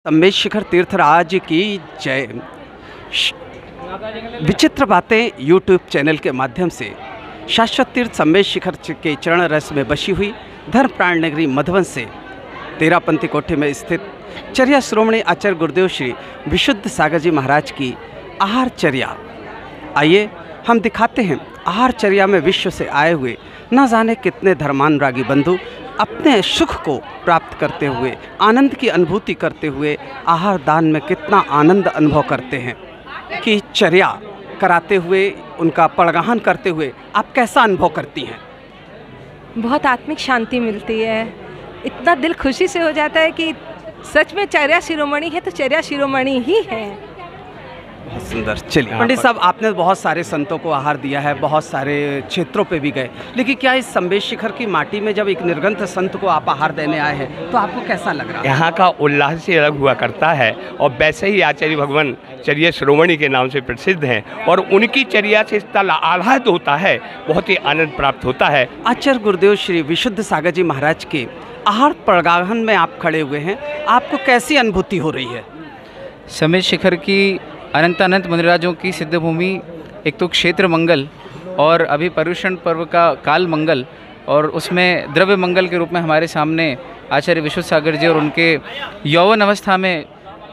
सम्मेद शिखर तीर्थराज की जय। विचित्र बातें यूट्यूब चैनल के माध्यम से शाश्वत तीर्थ सम्मेद शिखर के चरण रस में बसी हुई धर्म प्राण नगरी मधुबन से तेरापंथी कोठी में स्थित चर्या श्रोमणी आचार्य गुरुदेव श्री विशुद्ध सागर जी महाराज की आहार चर्या। आइए हम दिखाते हैं आहार चर्या में विश्व से आए हुए न जाने कितने धर्मानुरागी बंधु अपने सुख को प्राप्त करते हुए, आनंद की अनुभूति करते हुए आहार दान में कितना आनंद अनुभव करते हैं कि चर्या कराते हुए, उनका पड़गाहन करते हुए आप कैसा अनुभव करती हैं? बहुत आत्मिक शांति मिलती है। इतना दिल खुशी से हो जाता है कि सच में चर्या शिरोमणि है तो चर्या शिरोमणि ही है। बहुत सुंदर। चलिए पंडित साहब, आपने बहुत सारे संतों को आहार दिया है, बहुत सारे क्षेत्रों पे भी गए, लेकिन क्या इस सम्मेद शिखर की माटी में जब एक निर्गंथ संत को आप आहार देने आए हैं तो आपको कैसा लग रहा है? यहाँ का उल्लास ही अलग हुआ करता है और वैसे ही आचार्य भगवान चर्या श्रोमणी के नाम से प्रसिद्ध हैं और उनकी चर्या से इतना आह्लाद होता है, बहुत ही आनंद प्राप्त होता है। आचार्य गुरुदेव श्री विशुद्ध सागर जी महाराज के आहार पड़गाहन में आप खड़े हुए हैं, आपको कैसी अनुभूति हो रही है? सम्मेद शिखर की अनंत मुनिराजों की सिद्ध भूमि, एक तो क्षेत्र मंगल और अभी पर्युषण पर्व का काल मंगल, और उसमें द्रव्य मंगल के रूप में हमारे सामने आचार्य विशुद्ध सागर जी और उनके यौवन अवस्था में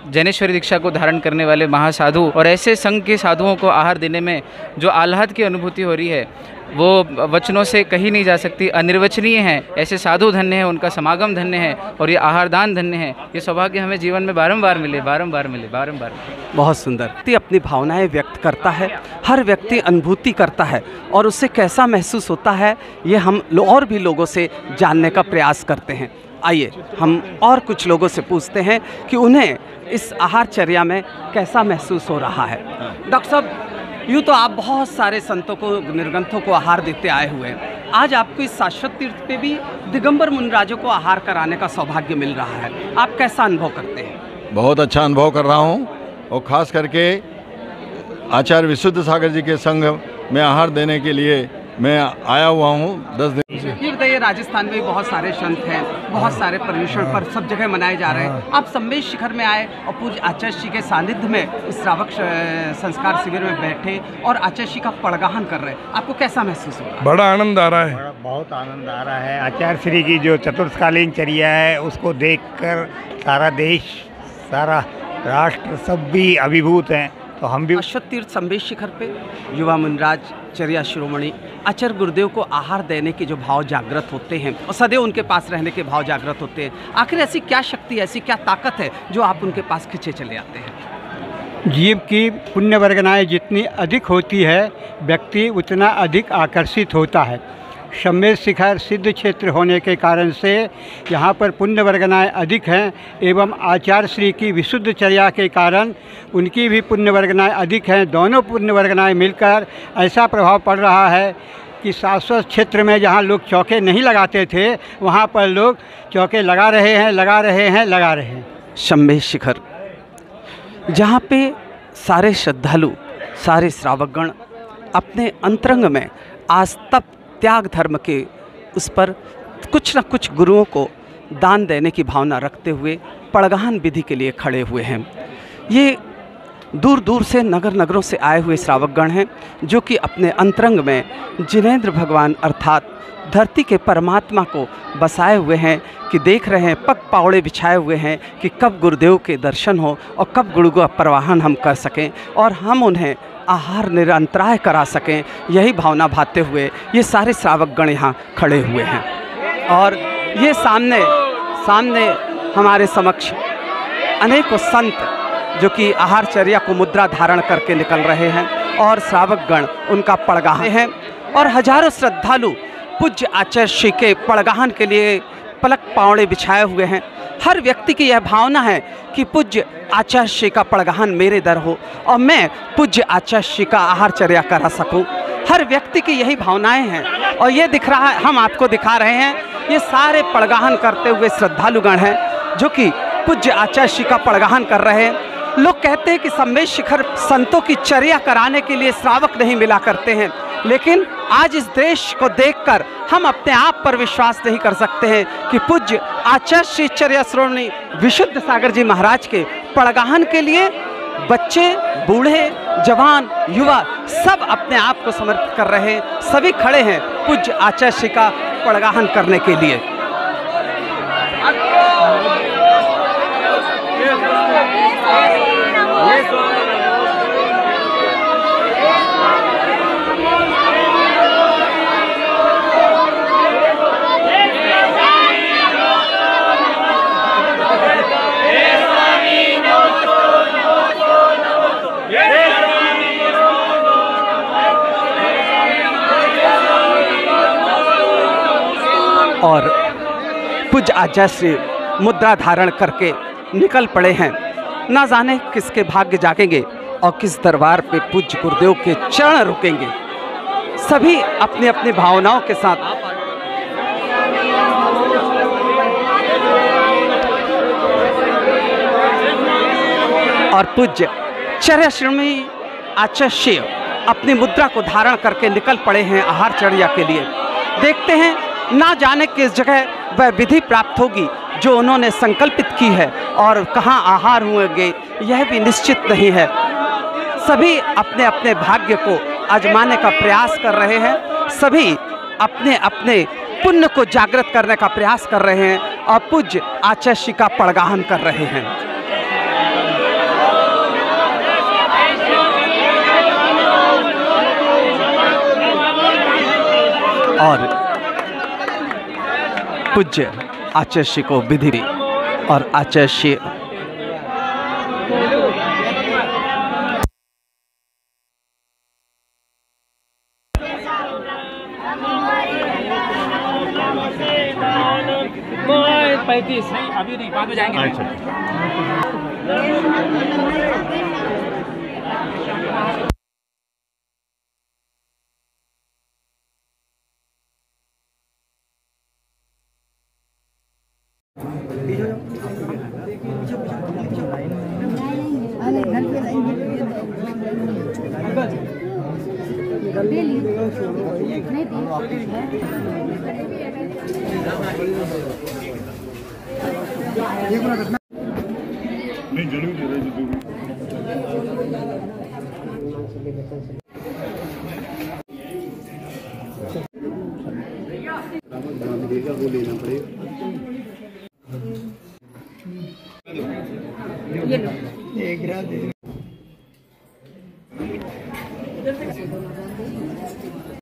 जैनेश्वरी दीक्षा को धारण करने वाले महासाधु और ऐसे संघ के साधुओं को आहार देने में जो आह्लाद की अनुभूति हो रही है वो वचनों से कही नहीं जा सकती, अनिर्वचनीय है। ऐसे साधु धन्य है, उनका समागम धन्य है और ये आहार दान धन्य है। ये सौभाग्य हमें जीवन में बारंबार मिले। बहुत सुंदर। व्यक्ति अपनी भावनाएं व्यक्त करता है, हर व्यक्ति अनुभूति करता है और उससे कैसा महसूस होता है ये हम और भी लोगों से जानने का प्रयास करते हैं। आइए हम और कुछ लोगों से पूछते हैं कि उन्हें इस आहार चर्या में कैसा महसूस हो रहा है। डॉक्टर साहब, यूँ तो आप बहुत सारे संतों को, निर्गंथों को आहार देते आए हुए हैं, आज आपको इस शाश्वत तीर्थ पे भी दिगंबर मुनिराजों को आहार कराने का सौभाग्य मिल रहा है, आप कैसा अनुभव करते हैं? बहुत अच्छा अनुभव कर रहा हूँ और ख़ास करके आचार्य विशुद्ध सागर जी के संघ में आहार देने के लिए मैं आया हुआ हूँ 10 दिन से। ये बताइए, राजस्थान में भी बहुत सारे संत हैं, बहुत सारे पर्युषण पर सब जगह मनाए जा रहे हैं, आप सम्मेद शिखर में आए और पूज्य आचार्य जी के सानिध्य में इस श्रावक संस्कार शिविर में बैठे और आचार्य जी का पड़गाहन कर रहे हैं, आपको कैसा महसूस हो रहा है? बड़ा आनंद आ रहा है। बहुत आनंद आ रहा है। आचार्य श्री की जो चतुर्थकालीन चर्या है उसको देखकर सारा देश, सारा राष्ट्र सब भी अभिभूत हैं। तो हम भी शाश्वत तीर्थ सम्मेद शिखर पे युवा मुनिराज चर्या शिरोमणि आचार्य गुरुदेव को आहार देने के जो भाव जागृत होते हैं और सदैव उनके पास रहने के भाव जागृत होते हैं, आखिर ऐसी क्या शक्ति, ऐसी क्या ताकत है जो आप उनके पास खिंचे चले आते हैं? जीव की पुण्य वर्गनाएँ जितनी अधिक होती है व्यक्ति उतना अधिक आकर्षित होता है। सम्मेद शिखर सिद्ध क्षेत्र होने के कारण से यहाँ पर पुण्य वर्गनाएँ अधिक हैं एवं आचार्य श्री की विशुद्ध चर्या के कारण उनकी भी पुण्य वर्गनाएँ अधिक हैं। दोनों पुण्य वर्गनाएँ मिलकर ऐसा प्रभाव पड़ रहा है कि शाश्वत क्षेत्र में जहाँ लोग चौके नहीं लगाते थे वहाँ पर लोग चौके लगा रहे हैं। सम्मेद शिखर जहाँ पे सारे श्रद्धालु, सारे श्रावकगण अपने अंतरंग में आज त्याग धर्म के उस पर कुछ न कुछ गुरुओं को दान देने की भावना रखते हुए पड़गाहन विधि के लिए खड़े हुए हैं। ये दूर दूर से नगरों से आए हुए श्रावकगण हैं जो कि अपने अंतरंग में जिनेंद्र भगवान अर्थात धरती के परमात्मा को बसाए हुए हैं कि देख रहे हैं, पग पावड़े बिछाए हुए हैं कि कब गुरुदेव के दर्शन हो और कब गुरु का प्रवाहन हम कर सकें और हम उन्हें आहार निरंतराय करा सकें। यही भावना भाते हुए ये सारे श्रावकगण यहाँ खड़े हुए हैं और ये सामने हमारे समक्ष अनेकों संत जो कि आहार चर्या को मुद्रा धारण करके निकल रहे हैं और श्रावकगण उनका पड़गाहन है और हजारों श्रद्धालु पूज्य आचार्य श्री के पड़गाहन के लिए पलक पावड़े बिछाए हुए हैं। हर व्यक्ति की यह भावना है कि पूज्य आचार्य श्री का पड़गाहन मेरे दर हो और मैं पूज्य आचार्य श्री का आहार चर्या करा सकूं। हर व्यक्ति की यही भावनाएं हैं और ये दिख रहा है, हम आपको दिखा रहे हैं, ये सारे पड़गाहन करते हुए श्रद्धालुगण हैं जो कि पूज्य आचार्य श्री का पड़गाहन कर रहे हैं। लोग कहते हैं कि सम्मेद शिखर संतों की चर्या कराने के लिए श्रावक नहीं मिला करते हैं, लेकिन आज इस देश को देखकर हम अपने आप पर विश्वास नहीं कर सकते हैं कि पूज्य आचार्य श्री चर्या श्रोमणी विशुद्ध सागर जी महाराज के पड़गाहन के लिए बच्चे, बूढ़े, जवान, युवा सब अपने आप को समर्पित कर रहे हैं। सभी खड़े हैं पूज्य आचार्य श्री का पड़गाहन करने के लिए। और पूज्य आचार्य श्री मुद्रा धारण करके निकल पड़े हैं। ना जाने किसके भाग्य जागेंगे और किस दरबार पे पूज्य गुरुदेव के चरण रुकेंगे। सभी अपनी अपनी भावनाओं के साथ और पूज्य चर्या श्रोमणी आचार्य श्री अपनी मुद्रा को धारण करके निकल पड़े हैं आहार चर्या के लिए। देखते हैं ना जाने किस जगह वह विधि प्राप्त होगी जो उन्होंने संकल्पित की है और कहाँ आहार होंगे यह भी निश्चित नहीं है। सभी अपने अपने भाग्य को आजमाने का प्रयास कर रहे हैं। सभी अपने अपने पुण्य को जागृत करने का प्रयास कर रहे हैं और पूज्य आचार्य श्री का पड़गाहन कर रहे हैं। और पूज्य आचार्य श्री को विधि और आचार्य श्री अभी नहीं, बाद में जाएंगे। ये लो।